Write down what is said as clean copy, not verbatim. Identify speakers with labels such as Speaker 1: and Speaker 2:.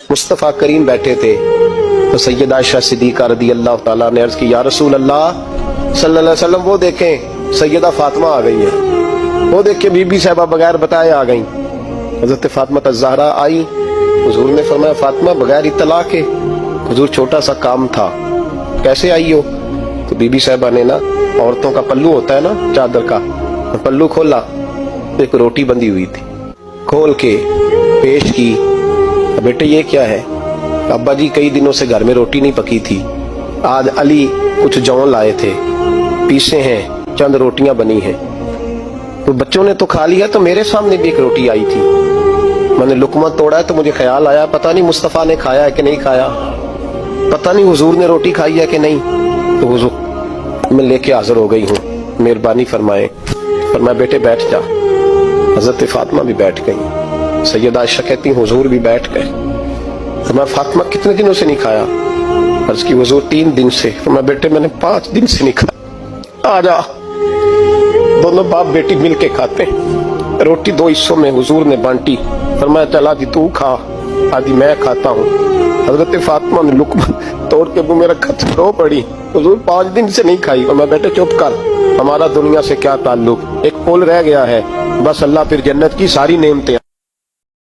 Speaker 1: मुस्तफ़ा करीम बैठे थे तो सैयद आयशा सिद्दीक़ा रदी अल्लाह ताला ने अर्ज की, या रसूल अल्लाह सल्लल्लाहु अलैहि वसल्लम, वो देखें सैयदा फातिमा आ गई है, वो देख के बीबी साहबा बगैर बताए आ गई। हजरत फातिमा ज़हरा आई, हुजूर ने फरमाया फातिमा बगैर इत्तला के। हुजूर छोटा सा काम था, कैसे आई हो? तो बीबी साहबा ने ना, औरतों का पल्लू होता है ना चादर का, तो पल्लू खोला, एक रोटी बंधी हुई थी, खोल के पेश की। बेटे ये क्या है? अब्बा जी कई दिनों से घर में रोटी नहीं पकी थी, आज अली कुछ जौ लाए थे, पीसे हैं, चंद रोटियां बनी हैं, तो बच्चों ने तो खा लिया, तो मेरे सामने भी एक रोटी आई थी, मैंने लुकमा तोड़ा है तो मुझे ख्याल आया पता नहीं मुस्तफ़ा ने खाया है कि नहीं खाया, पता नहीं हुजूर ने रोटी खाई है कि नहीं, तो हुजूर मैं लेके हाजिर हो गई हूँ, मेहरबानी फरमाए। फरमाया बेटे बैठ जा। हजरत फातिमा भी बैठ गई। सैयदा आयशा कहती हुजूर भी बैठ गए। फरमाया फातिमा कितने दिनों से नहीं खाया? अर्ज की हुजूर 3 दिन से। फरमाया बेटे मैंने 5 दिन से नहीं खाया, आ जा। दोनों बाप बेटी मिल के खाते। रोटी 2 हिस्सों में हुजूर ने बांटी। फरमाया चला जी तू खा, आदि मैं खाता हूँ। हजरत फातिमा ने लुकमा तोड़ के मुंह में रखा, रो पड़ी, हुजूर 5 दिन से नहीं खाई। और मैं बेटे चुप कर, हमारा दुनिया से क्या ताल्लुक, एक पुल रह गया है, बस अल्लाह फिर जन्नत की सारी नेमतें